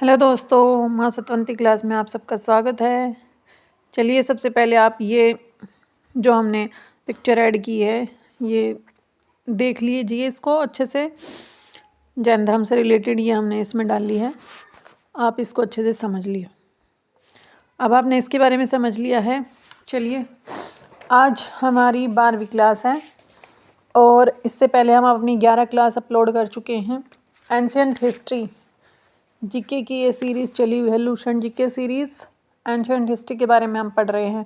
Hello दोस्तों, माँ सतवंती class में आप सबका स्वागत है। चलिए सबसे पहले आप ये जो हमने पिक्चर ऐड की है ये देख लीजिए, इसको अच्छे से। जैन धर्म से रिलेटेड ये हमने इसमें डाल ली है, आप इसको अच्छे से समझ लिए। अब आपने इसके बारे में समझ लिया है। चलिए आज हमारी 12वीं क्लास है और इससे पहले हम अपनी 11 क्लास अपलोड कर चुके हैं। एंशिएंट हिस्ट्री जीके की ये सीरीज़ चली हुई है, Lucent GK series. Ancient history के बारे में हम पढ़ रहे हैं।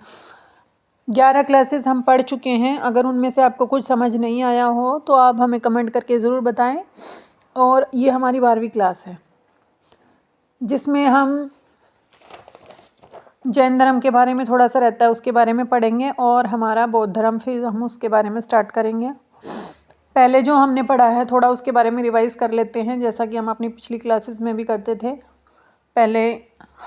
11 क्लासेस हम पढ़ चुके हैं। अगर उनमें से आपको कुछ समझ नहीं आया हो तो आप हमें कमेंट करके ज़रूर बताएं। और ये हमारी 12वीं क्लास है जिसमें हम जैन धर्म के बारे में थोड़ा सा रहता है, उसके बारे में पढ़ेंगे, और हमारा बौद्ध धर्म फिर हम उसके बारे में स्टार्ट करेंगे। पहले जो हमने पढ़ा है थोड़ा उसके बारे में रिवाइज कर लेते हैं, जैसा कि हम अपनी पिछली क्लासेस में भी करते थे। पहले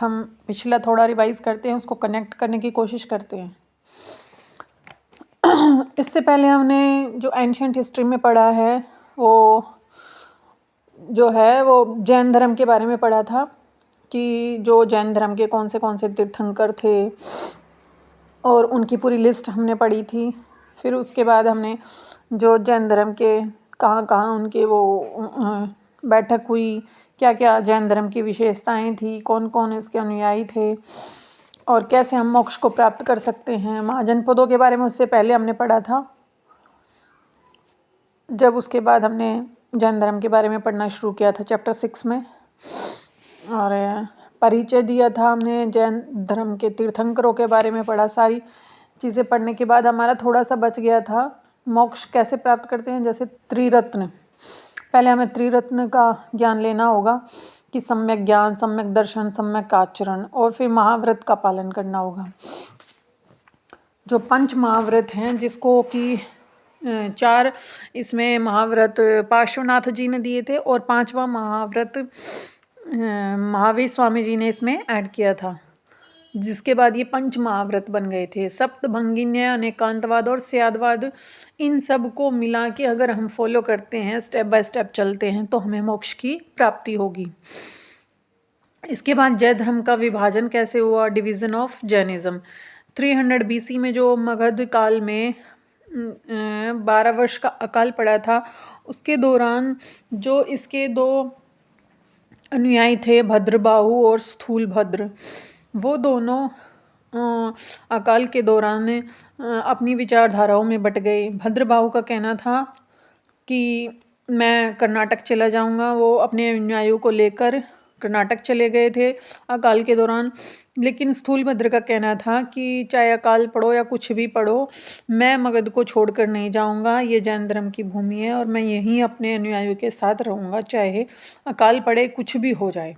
हम पिछला थोड़ा रिवाइज करते हैं, उसको कनेक्ट करने की कोशिश करते हैं। इससे पहले हमने जो एंशिएंट हिस्ट्री में पढ़ा है वो जो है वो जैन धर्म के बारे में पढ़ा था कि जो जैन धर्म के कौन से तीर्थंकर थे और उनकी पूरी लिस्ट हमने पढ़ी थी। फिर उसके बाद हमने जो जैन धर्म के कहाँ कहाँ उनके वो बैठक हुई, क्या क्या जैन धर्म की विशेषताएं थी, कौन कौन इसके अनुयायी थे और कैसे हम मोक्ष को प्राप्त कर सकते हैं। महाजनपदों के बारे में उससे पहले हमने पढ़ा था। जब उसके बाद हमने जैन धर्म के बारे में पढ़ना शुरू किया था चैप्टर 6 में, और परिचय दिया था हमने। जैन धर्म के तीर्थंकरों के बारे में पढ़ा। सारी चीज़ें पढ़ने के बाद हमारा थोड़ा सा बच गया था, मोक्ष कैसे प्राप्त करते हैं। जैसे त्रिरत्न, पहले हमें त्रिरत्न का ज्ञान लेना होगा कि सम्यक ज्ञान, सम्यक दर्शन, सम्यक आचरण, और फिर महाव्रत का पालन करना होगा। जो पंच महाव्रत हैं, जिसको कि 4 इसमें महाव्रत पार्श्वनाथ जी ने दिए थे और 5वां महाव्रत महावीर स्वामी जी ने इसमें ऐड किया था, जिसके बाद ये पंच महाव्रत बन गए थे। सप्तभंगिन्य, अनेकांतवाद और स्यादवाद, इन सब को मिला के अगर हम फॉलो करते हैं, स्टेप बाय स्टेप चलते हैं, तो हमें मोक्ष की प्राप्ति होगी। इसके बाद जैन धर्म का विभाजन कैसे हुआ, डिवीज़न ऑफ जैनिज्म। 300 BC में जो मगध काल में 12 वर्ष का अकाल पड़ा था, उसके दौरान जो इसके 2 अनुयायी थे, भद्रबाहु और स्थूलभद्र, वो दोनों अकाल के दौरान अपनी विचारधाराओं में बट गए। भद्रबाहु का कहना था कि मैं कर्नाटक चला जाऊंगा। वो अपने अनुयायियों को लेकर कर्नाटक चले गए थे अकाल के दौरान। लेकिन स्थूलभद्र का कहना था कि चाहे अकाल पड़ो या कुछ भी पड़ो, मैं मगध को छोड़कर नहीं जाऊंगा। ये जैन धर्म की भूमि है और मैं यहीं अपने अनुयायियों के साथ रहूंगा, चाहे अकाल पड़े, कुछ भी हो जाए।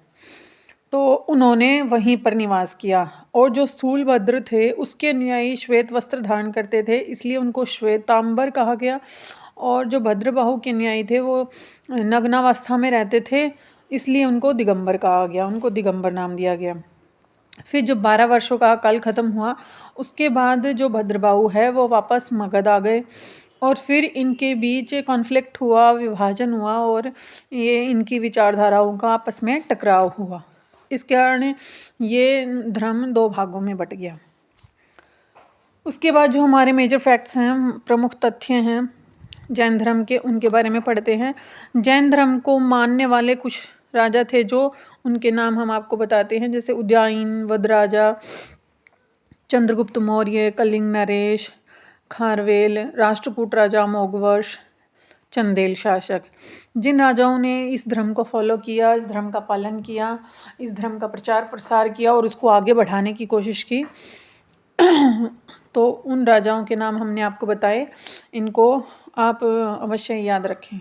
तो उन्होंने वहीं पर निवास किया। और जो स्थूलभद्र थे उसके अनुयायी श्वेत वस्त्र धारण करते थे, इसलिए उनको श्वेतांबर कहा गया। और जो भद्रबाहु के अनुयायी थे वो नग्नावस्था में रहते थे, इसलिए उनको दिगंबर कहा गया, उनको दिगंबर नाम दिया गया। फिर जब 12 वर्षों का अकाल खत्म हुआ, उसके बाद जो भद्रबाहु है वो वापस मगध आ गए और फिर इनके बीच कॉन्फ्लिक्ट हुआ, विभाजन हुआ और ये इनकी विचारधाराओं का आपस में टकराव हुआ। इस कारण ये धर्म 2 भागों में बट गया। उसके बाद जो हमारे मेजर फैक्ट्स हैं, प्रमुख तथ्य हैं जैन धर्म के, उनके बारे में पढ़ते हैं। जैन धर्म को मानने वाले कुछ राजा थे, जो उनके नाम हम आपको बताते हैं, जैसे उदयन वदराजा, चंद्रगुप्त मौर्य, कलिंग नरेश, खारवेल, राष्ट्रकूट राजा अमोघवर्ष, चंदेल शासक। जिन राजाओं ने इस धर्म को फॉलो किया, इस धर्म का पालन किया, इस धर्म का प्रचार प्रसार किया और उसको आगे बढ़ाने की कोशिश की, तो उन राजाओं के नाम हमने आपको बताए। इनको आप अवश्य याद रखें।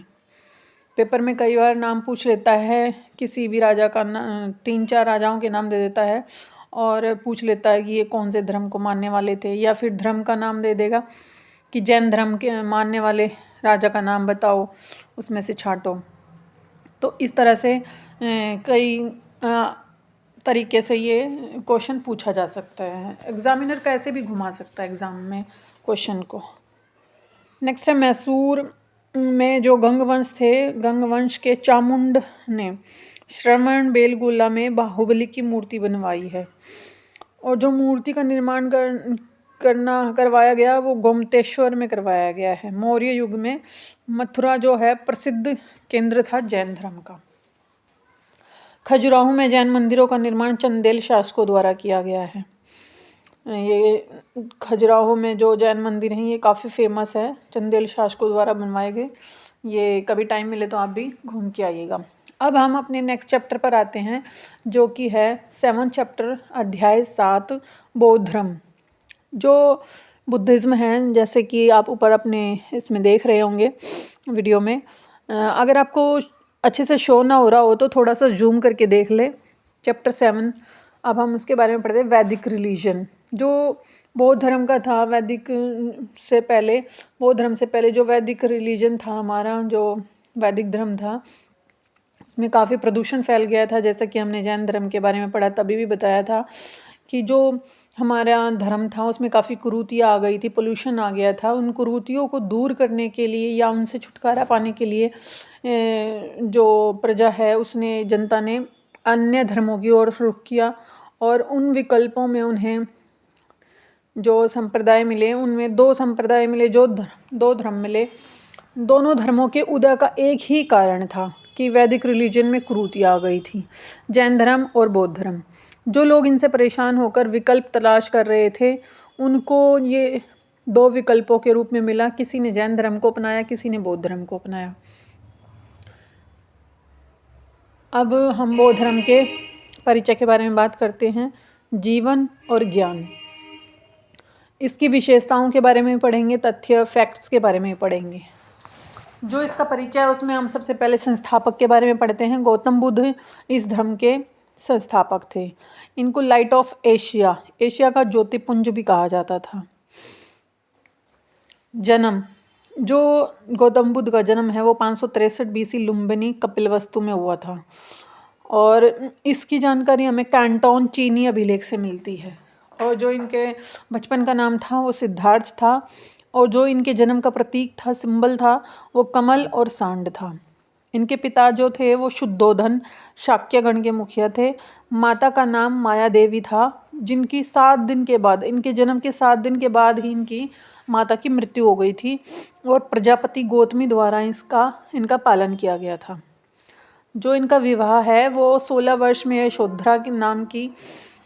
पेपर में कई बार नाम पूछ लेता है, किसी भी राजा का 3-4 राजाओं के नाम दे देता है और पूछ लेता है कि ये कौन से धर्म को मानने वाले थे, या फिर धर्म का नाम दे देगा कि जैन धर्म के मानने वाले राजा का नाम बताओ, उसमें से छांटो। तो इस तरह से कई तरीके से ये क्वेश्चन पूछा जा सकता है। एग्जामिनर कैसे भी घुमा सकता है एग्ज़ाम में क्वेश्चन को। नेक्स्ट है मैसूर में जो गंग वंश थे, गंग वंश के चामुंड ने श्रवण बेलगोला में बाहुबली की मूर्ति बनवाई है। और जो मूर्ति का निर्माण करवाया गया वो गोमतेश्वर में करवाया गया है। मौर्य युग में मथुरा जो है प्रसिद्ध केंद्र था जैन धर्म का। खजुराहो में जैन मंदिरों का निर्माण चंदेल शासकों द्वारा किया गया है। ये खजुराहो में जो जैन मंदिर हैं ये काफ़ी फेमस है, चंदेल शासकों द्वारा बनवाए गए। ये कभी टाइम मिले तो आप भी घूम के आइएगा। अब हम अपने नेक्स्ट चैप्टर पर आते हैं जो कि है 7 चैप्टर अध्याय 7 बौद्ध धर्म। जो बुद्धिज़्म है, जैसे कि आप ऊपर अपने इसमें देख रहे होंगे वीडियो में, अगर आपको अच्छे से शो ना हो रहा हो तो थोड़ा सा जूम करके देख ले। चैप्टर 7 अब हम उसके बारे में पढ़ते हैं। वैदिक रिलीजन जो बौद्ध धर्म का था, बौद्ध धर्म से पहले जो वैदिक रिलीजन था हमारा, जो वैदिक धर्म था, उसमें काफ़ी प्रदूषण फैल गया था। जैसा कि हमने जैन धर्म के बारे में पढ़ा, तभी भी बताया था कि जो हमारा धर्म था उसमें काफ़ी कुरीतियाँ आ गई थी, पोल्यूशन आ गया था। उन कुरीतियों को दूर करने के लिए या उनसे छुटकारा पाने के लिए जो प्रजा है उसने, जनता ने अन्य धर्मों की ओर रुख किया और उन विकल्पों में उन्हें जो संप्रदाय मिले, उनमें 2 संप्रदाय मिले, जो 2 धर्म मिले। दोनों धर्मों के उदय का एक ही कारण था कि वैदिक रिलीजन में कुरीतियाँ आ गई थी, जैन धर्म और बौद्ध धर्म। जो लोग इनसे परेशान होकर विकल्प तलाश कर रहे थे उनको ये 2 विकल्पों के रूप में मिला। किसी ने जैन धर्म को अपनाया, किसी ने बौद्ध धर्म को अपनाया। अब हम बौद्ध धर्म के परिचय के बारे में बात करते हैं। जीवन और ज्ञान, इसकी विशेषताओं के बारे में पढ़ेंगे, तथ्य फैक्ट्स के बारे में पढ़ेंगे। जो इसका परिचय है उसमें हम सबसे पहले संस्थापक के बारे में पढ़ते हैं। गौतम बुद्ध इस धर्म के संस्थापक थे। इनको लाइट ऑफ एशिया, एशिया का ज्योतिपुंज भी कहा जाता था। जन्म, जो गौतम बुद्ध का जन्म है वो 563 BC लुम्बिनी कपिलवस्तु में हुआ था और इसकी जानकारी हमें कैंटोन चीनी अभिलेख से मिलती है। और जो इनके बचपन का नाम था वो सिद्धार्थ था और जो इनके जन्म का प्रतीक था, सिंबल था, वो कमल और सांड था। इनके पिता जो थे वो शुद्धोधन शाक्यगण के मुखिया थे। माता का नाम माया देवी था, जिनकी 7 दिन के बाद, इनके जन्म के 7 दिन के बाद ही इनकी माता की मृत्यु हो गई थी और प्रजापति गौतमी द्वारा इनका पालन किया गया था। जो इनका विवाह है वो 16 वर्ष में यशोधरा के नाम की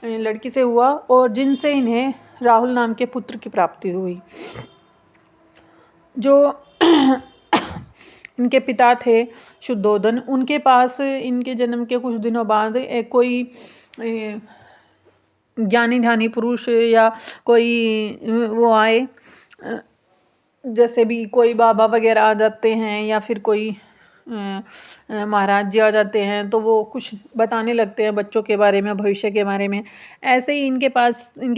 लड़की से हुआ और जिनसे इन्हें राहुल नाम के पुत्र की प्राप्ति हुई। जो इनके पिता थे शुद्धोधन, उनके पास इनके जन्म के कुछ दिनों बाद कोई ज्ञानी ध्यानी पुरुष या कोई वो आए, जैसे भी कोई बाबा वगैरह आ जाते हैं या फिर कोई महाराज जी आ जाते हैं, तो वो कुछ बताने लगते हैं बच्चों के बारे में, भविष्य के बारे में। ऐसे ही इनके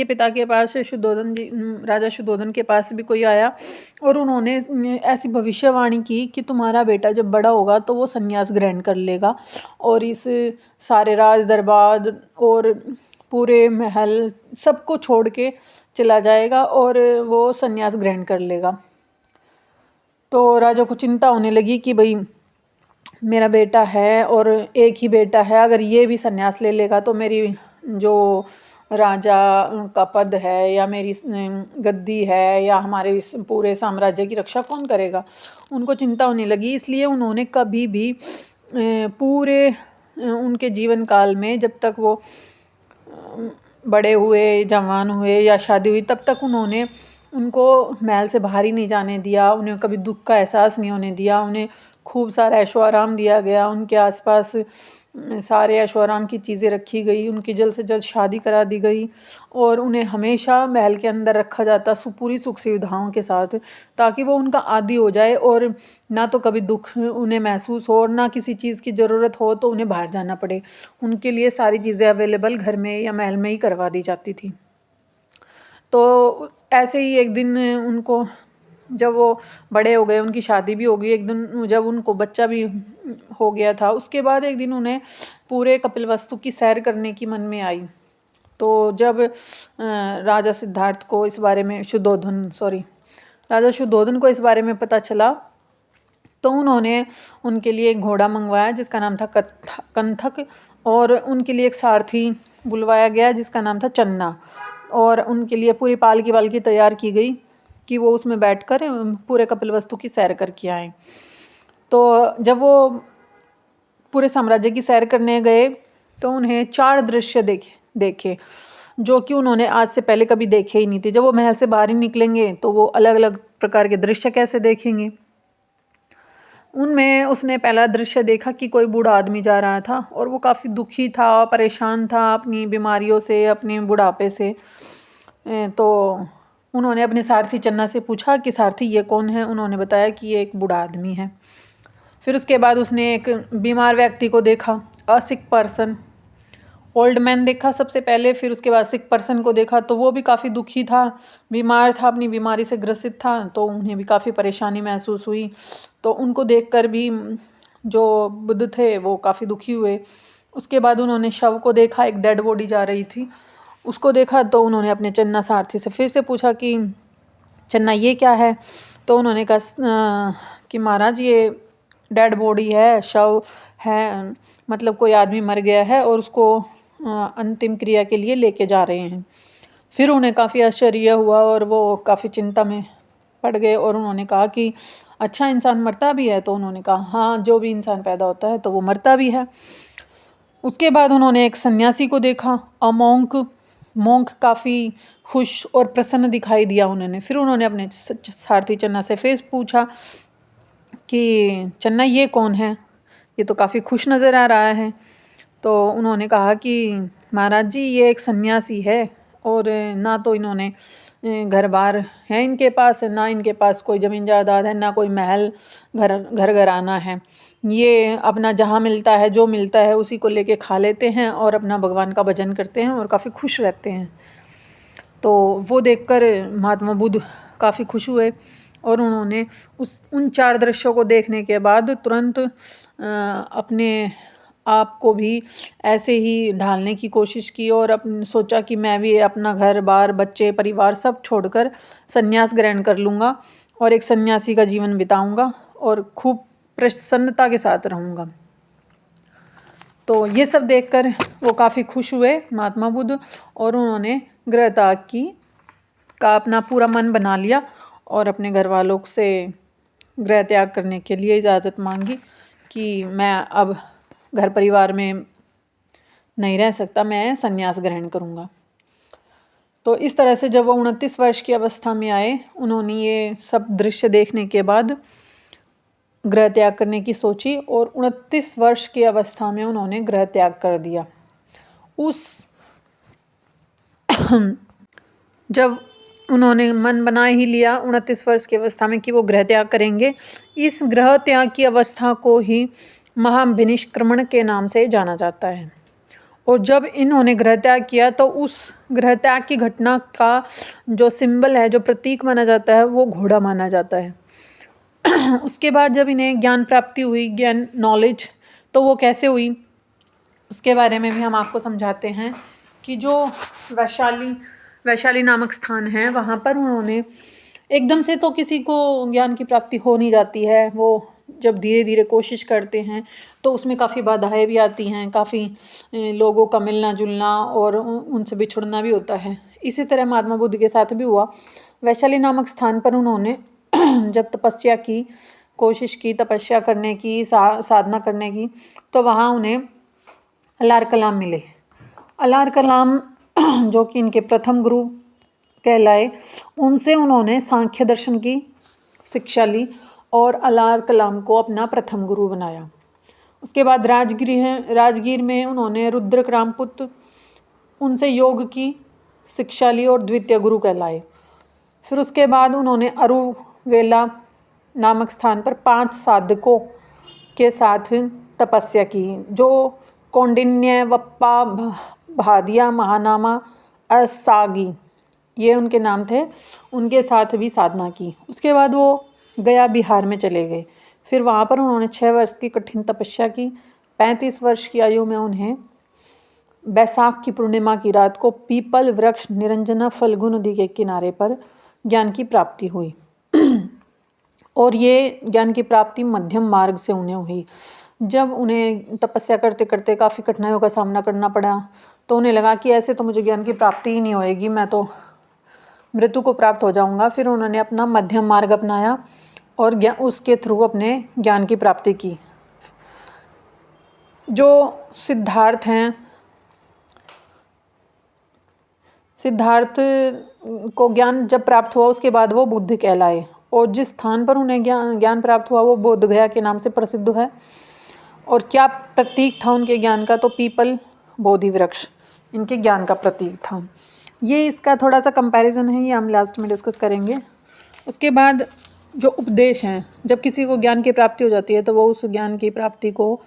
पिता के पास राजा शुद्धोधन के पास भी कोई आया और उन्होंने ऐसी भविष्यवाणी की कि तुम्हारा बेटा जब बड़ा होगा तो वो संन्यास ग्रहण कर लेगा और इस सारे राज दरबार और पूरे महल सबको छोड़ के चला जाएगा और वो संन्यास ग्रहण कर लेगा। तो राजा को चिंता होने लगी कि भाई मेरा बेटा है और एक ही बेटा है, अगर ये भी संन्यास ले लेगा तो मेरी जो राजा का पद है या मेरी गद्दी है या हमारे इस पूरे साम्राज्य की रक्षा कौन करेगा। उनको चिंता होने लगी, इसलिए उन्होंने कभी भी पूरे उनके जीवन काल में, जब तक वो बड़े हुए, जवान हुए या शादी हुई, तब तक उन्होंने उनको महल से बाहर ही नहीं जाने दिया। उन्हें कभी दुख का एहसास नहीं होने दिया। उन्हें खूब सारा ऐशो आराम दिया गया। उनके आसपास सारे ऐशो आराम की चीज़ें रखी गई। उनकी जल्द से जल्द शादी करा दी गई और उन्हें हमेशा महल के अंदर रखा जाता पूरी सुख सुविधाओं के साथ, ताकि वो उनका आदी हो जाए और ना तो कभी दुख उन्हें महसूस हो और ना किसी चीज़ की ज़रूरत हो तो उन्हें बाहर जाना पड़े। उनके लिए सारी चीज़ें अवेलेबल घर में या महल में ही करवा दी जाती थी। तो ऐसे ही एक दिन उनको, जब वो बड़े हो गए, उनकी शादी भी हो गई, एक दिन जब उनको बच्चा भी हो गया था, उसके बाद एक दिन उन्हें पूरे कपिलवस्तु की सैर करने की मन में आई। तो जब राजा सिद्धार्थ को इस बारे में राजा शुद्धोधन को इस बारे में पता चला तो उन्होंने उनके लिए एक घोड़ा मंगवाया जिसका नाम था कंथक, और उनके लिए एक सारथी बुलवाया गया जिसका नाम था चन्ना, और उनके लिए पूरी पालकी वालकी तैयार की गई कि वो उसमें बैठकर पूरे कपिलवस्तु की सैर करके आए। तो जब वो पूरे साम्राज्य की सैर करने गए तो उन्हें 4 दृश्य देखे जो कि उन्होंने आज से पहले कभी देखे ही नहीं थे। जब वो महल से बाहर ही निकलेंगे तो वो अलग अलग प्रकार के दृश्य कैसे देखेंगे। उनमें उसने पहला दृश्य देखा कि कोई बूढ़ा आदमी जा रहा था और वो काफ़ी दुखी था, परेशान था अपनी बीमारियों से, अपने बुढ़ापे से। तो उन्होंने अपने सारथी चन्ना से पूछा कि सारथी ये कौन है। उन्होंने बताया कि ये एक बूढ़ा आदमी है। फिर उसके बाद उसने एक बीमार व्यक्ति को देखा, अ सिक पर्सन, ओल्ड मैन देखा सबसे पहले। फिर उसके बाद सिक पर्सन को देखा तो वो भी काफ़ी दुखी था, बीमार था, अपनी बीमारी से ग्रसित था, तो उन्हें भी काफ़ी परेशानी महसूस हुई। तो उनको देखकर भी जो बुद्ध थे वो काफ़ी दुखी हुए। उसके बाद उन्होंने शव को देखा, एक डेड बॉडी जा रही थी, उसको देखा। तो उन्होंने अपने चन्ना सारथी से फिर से पूछा कि चन्ना ये क्या है। तो उन्होंने कहा कि महाराज ये डेड बॉडी है, शव है, मतलब कोई आदमी मर गया है और उसको अंतिम क्रिया के लिए लेके जा रहे हैं। फिर उन्हें काफ़ी आश्चर्य हुआ और वो काफ़ी चिंता में पड़ गए और उन्होंने कहा कि अच्छा, इंसान मरता भी है। तो उन्होंने कहा हाँ, जो भी इंसान पैदा होता है तो वो मरता भी है। उसके बाद उन्होंने एक सन्यासी को देखा, अ मोंक काफ़ी खुश और प्रसन्न दिखाई दिया उन्होंने। फिर उन्होंने अपने सारथी चन्ना से फिर पूछा कि चन्ना ये कौन है, ये तो काफ़ी खुश नज़र आ रहा है। तो उन्होंने कहा कि महाराज जी ये एक सन्यासी है और ना तो इन्होंने घर बार है इनके पास, ना इनके पास कोई ज़मीन जायदाद है, ना कोई महल घर आना है। ये अपना जहाँ मिलता है, जो मिलता है उसी को लेके खा लेते हैं और अपना भगवान का भजन करते हैं और काफ़ी खुश रहते हैं। तो वो देखकर महात्मा बुद्ध काफ़ी खुश हुए और उन्होंने उन 4 दृश्यों को देखने के बाद तुरंत अपने आप को भी ऐसे ही ढालने की कोशिश की और सोचा कि मैं भी अपना घर बार, बच्चे, परिवार सब छोड़कर संन्यास ग्रहण कर लूँगा और एक सन्यासी का जीवन बिताऊँगा और खूब प्रसन्नता के साथ रहूँगा। तो ये सब देखकर वो काफ़ी खुश हुए महात्मा बुद्ध और उन्होंने गृह त्याग का अपना पूरा मन बना लिया और अपने घर वालों से गृह त्याग करने के लिए इजाज़त मांगी कि मैं अब घर परिवार में नहीं रह सकता, मैं संन्यास ग्रहण करूँगा। तो इस तरह से जब वो 29 वर्ष की अवस्था में आए, उन्होंने ये सब दृश्य देखने के बाद गृह त्याग करने की सोची और 29 वर्ष की अवस्था में उन्होंने गृह त्याग कर दिया। जब उन्होंने मन बना ही लिया 29 वर्ष की अवस्था में कि वो गृह त्याग करेंगे, इस गृह त्याग की अवस्था को ही महाविनिष्क्रमण के नाम से जाना जाता है। और जब इन्होंने गृह त्याग किया तो उस गृह त्याग की घटना का जो सिंबल है, जो प्रतीक माना जाता है, वो घोड़ा माना जाता है। उसके बाद जब इन्हें ज्ञान प्राप्ति हुई, ज्ञान नॉलेज, तो वो कैसे हुई उसके बारे में भी हम आपको समझाते हैं कि जो वैशाली नामक स्थान है, वहाँ पर उन्होंने एकदम से तो किसी को ज्ञान की प्राप्ति हो नहीं जाती है। वो जब धीरे धीरे कोशिश करते हैं तो उसमें काफ़ी बाधाएं भी आती हैं, काफ़ी लोगों का मिलना जुलना और उनसे बिछुड़ना भी होता है। इसी तरह महात्मा बुद्ध के साथ भी हुआ। वैशाली नामक स्थान पर उन्होंने जब तपस्या की, कोशिश की तपस्या करने की, साधना करने की, तो वहाँ उन्हें अलार कलाम मिले। अलार कलाम जो कि इनके प्रथम गुरु कहलाए, उनसे उन्होंने सांख्य दर्शन की शिक्षा ली और अलार कलाम को अपना प्रथम गुरु बनाया। उसके बाद राजगीर में उन्होंने रुद्रक रामपुत्र, उनसे योग की शिक्षा ली और द्वितीय गुरु कहलाए। फिर उसके बाद उन्होंने अरुवेला नामक स्थान पर 5 साधकों के साथ तपस्या की, जो कौंडिन्य, वप्पा, भादिया, महानामा, असागी, ये उनके नाम थे। उनके साथ भी साधना की। उसके बाद वो गया बिहार में चले गए। फिर वहाँ पर उन्होंने 6 वर्ष की कठिन तपस्या की। 35 वर्ष की आयु में उन्हें बैसाख की पूर्णिमा की रात को पीपल वृक्ष निरंजना फल्गु नदी के किनारे पर ज्ञान की प्राप्ति हुई। और ये ज्ञान की प्राप्ति मध्यम मार्ग से उन्हें हुई। जब उन्हें तपस्या करते करते काफ़ी कठिनाइयों का सामना करना पड़ा तो उन्हें लगा कि ऐसे तो मुझे ज्ञान की प्राप्ति ही नहीं होएगी, मैं तो मृत्यु को प्राप्त हो जाऊंगा। फिर उन्होंने अपना मध्यम मार्ग अपनाया और उसके थ्रू अपने ज्ञान की प्राप्ति की। जो सिद्धार्थ हैं, सिद्धार्थ को ज्ञान जब प्राप्त हुआ उसके बाद वो बुद्ध कहलाए, और जिस स्थान पर उन्हें ज्ञान प्राप्त हुआ वो बोध गया के नाम से प्रसिद्ध है। और क्या प्रतीक था उनके ज्ञान का? तो पीपल, बोधि वृक्ष, इनके ज्ञान का प्रतीक था। ये इसका थोड़ा सा कंपैरिजन है, ये हम लास्ट में डिस्कस करेंगे। उसके बाद जो उपदेश हैं, जब किसी को ज्ञान की प्राप्ति हो जाती है तो वो उस ज्ञान की प्राप्ति को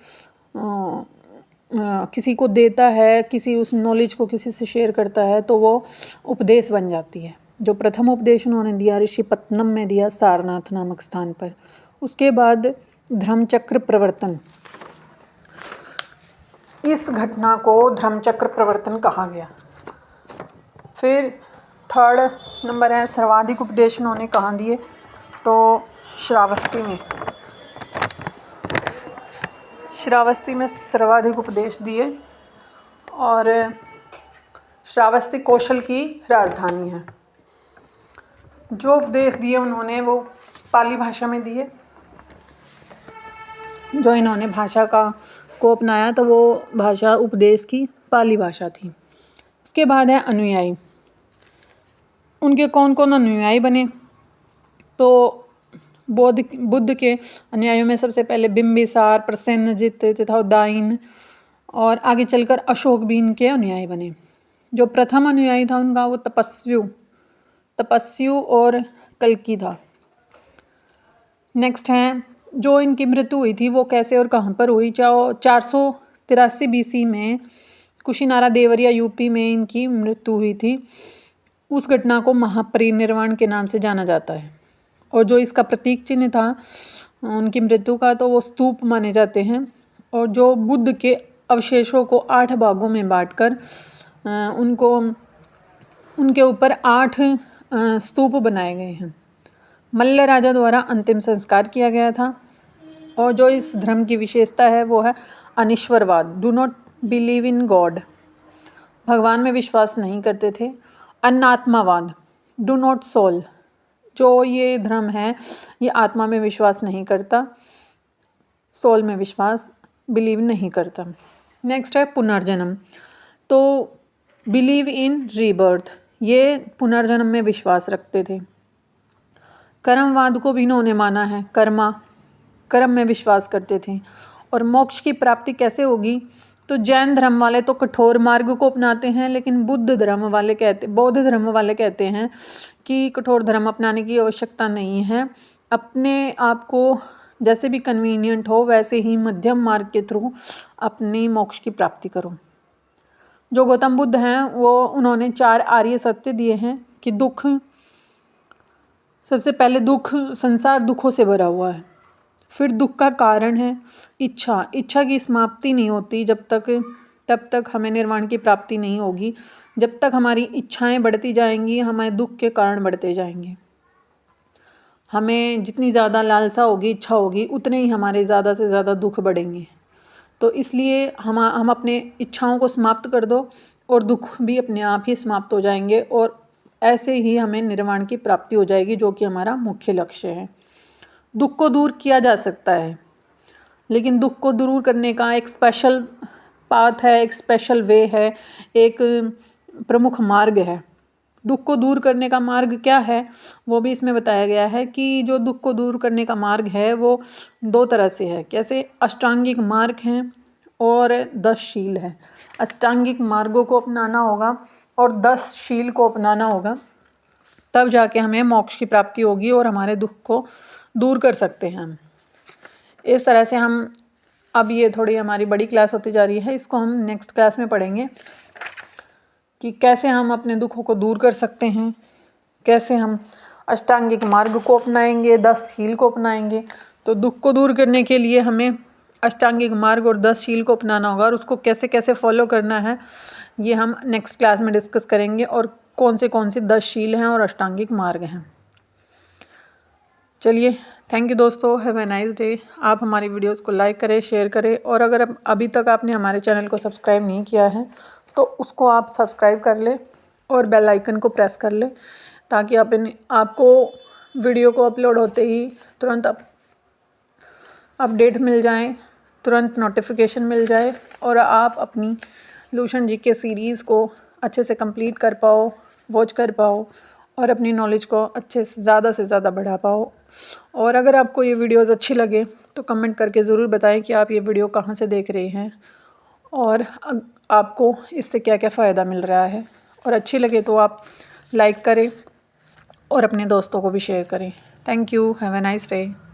किसी को देता है, किसी उस नॉलेज को किसी से शेयर करता है तो वो उपदेश बन जाती है। जो प्रथम उपदेश उन्होंने दिया ऋषिपत्तनम में दिया, सारनाथ नामक स्थान पर। उसके बाद धर्मचक्र प्रवर्तन, इस घटना को धर्मचक्र प्रवर्तन कहा गया। फिर थर्ड नंबर है सर्वाधिक उपदेश उन्होंने कहाँ दिए? तो श्रावस्ती में सर्वाधिक उपदेश दिए। और श्रावस्ती कौशल की राजधानी है। जो उपदेश दिए उन्होंने वो पाली भाषा में दिए। जो इन्होंने भाषा को अपनाया तो वो भाषा उपदेश की पाली भाषा थी। उसके बाद है अनुयायी। उनके कौन कौन अनुयायी बने? तो बुद्ध के अनुयायियों में सबसे पहले बिंबिसार, प्रसेनजित तथा उदायन, और आगे चलकर अशोक भी इनके अनुयायी बने। जो प्रथम अनुयायी था उनका वो तपस्यु और कल्की था। नेक्स्ट है जो इनकी मृत्यु हुई थी वो कैसे और कहाँ पर हुई? 483 BC में कुशीनारा देवरिया यूपी में इनकी मृत्यु हुई थी। उस घटना को महापरिनिर्वाण के नाम से जाना जाता है। और जो इसका प्रतीक चिन्ह था उनकी मृत्यु का तो वो स्तूप माने जाते हैं। और जो बुद्ध के अवशेषों को 8 भागों में बांटकर उनके ऊपर 8 स्तूप बनाए गए हैं। मल्ल राजा द्वारा अंतिम संस्कार किया गया था। और जो इस धर्म की विशेषता है वो है अनिश्वरवाद, do not believe in God, भगवान में विश्वास नहीं करते थे। अनात्मावाद, डू नॉट सोल, जो ये धर्म है ये आत्मा में विश्वास नहीं करता, सोल में विश्वास, बिलीव नहीं करता। नेक्स्ट है पुनर्जन्म, तो बिलीव इन रीबर्थ, ये पुनर्जन्म में विश्वास रखते थे। कर्मवाद को भी इन्होंने माना है, कर्म में विश्वास करते थे। और मोक्ष की प्राप्ति कैसे होगी? तो जैन धर्म वाले तो कठोर मार्ग को अपनाते हैं, लेकिन बौद्ध धर्म वाले कहते हैं कि कठोर धर्म अपनाने की आवश्यकता नहीं है। अपने आप को जैसे भी कन्वीनियंट हो वैसे ही मध्यम मार्ग के थ्रू अपनी मोक्ष की प्राप्ति करो। जो गौतम बुद्ध हैं वो उन्होंने 4 आर्य सत्य दिए हैं कि दुख, सबसे पहले दुख, संसार दुखों से भरा हुआ है। फिर दुख का कारण है इच्छा की समाप्ति नहीं होती तब तक हमें निर्वाण की प्राप्ति नहीं होगी। जब तक हमारी इच्छाएं बढ़ती जाएंगी हमारे दुख के कारण बढ़ते जाएंगे। हमें जितनी ज़्यादा लालसा होगी, इच्छा होगी, उतने ही हमारे ज़्यादा से ज़्यादा दुख बढ़ेंगे। तो इसलिए हम अपने इच्छाओं को समाप्त कर दो और दुख भी अपने आप ही समाप्त हो जाएंगे, और ऐसे ही हमें निर्वाण की प्राप्ति हो जाएगी, जो कि हमारा मुख्य लक्ष्य है। दुख को दूर किया जा सकता है, लेकिन दुख को दूर करने का एक स्पेशल पाथ है, एक स्पेशल वे है, एक प्रमुख मार्ग है। दुख को दूर करने का मार्ग क्या है वो भी इसमें बताया गया है कि जो दुख को दूर करने का मार्ग है वो 2 तरह से है। कैसे? अष्टांगिक मार्ग हैं और 10 शील है। अष्टांगिक मार्गों को अपनाना होगा और 10 शील को अपनाना होगा, तब जाके हमें मोक्ष की प्राप्ति होगी और हमारे दुख को दूर कर सकते हैं हम। इस तरह से हम, अब ये थोड़ी हमारी बड़ी क्लास होती जा रही है, इसको हम नेक्स्ट क्लास में पढ़ेंगे कि कैसे हम अपने दुखों को दूर कर सकते हैं, कैसे हम अष्टांगिक मार्ग को अपनाएंगे, 10 शील को अपनाएंगे। तो दुख को दूर करने के लिए हमें अष्टांगिक मार्ग और 10 शील को अपनाना होगा, और उसको कैसे कैसे फॉलो करना है ये हम नेक्स्ट क्लास में डिस्कस करेंगे, और कौन से 10 शील हैं और अष्टांगिक मार्ग हैं। चलिए, थैंक यू दोस्तों, हैव ए नाइस डे। आप हमारी वीडियोस को लाइक करें, शेयर करें, और अगर अभी तक आपने हमारे चैनल को सब्सक्राइब नहीं किया है तो उसको आप सब्सक्राइब कर लें और बेल आइकन को प्रेस कर लें, ताकि आपको वीडियो को अपलोड होते ही तुरंत अपडेट मिल जाए, तुरंत नोटिफिकेशन मिल जाए, और आप अपनी लूशन जीके सीरीज़ को अच्छे से कंप्लीट कर पाओ, वॉच कर पाओ, और अपनी नॉलेज को अच्छे से ज़्यादा बढ़ा पाओ। और अगर आपको ये वीडियोस अच्छी लगे तो कमेंट करके ज़रूर बताएं कि आप ये वीडियो कहाँ से देख रहे हैं और आपको इससे क्या क्या फ़ायदा मिल रहा है। और अच्छी लगे तो आप लाइक करें और अपने दोस्तों को भी शेयर करें। Thank you, have a nice day.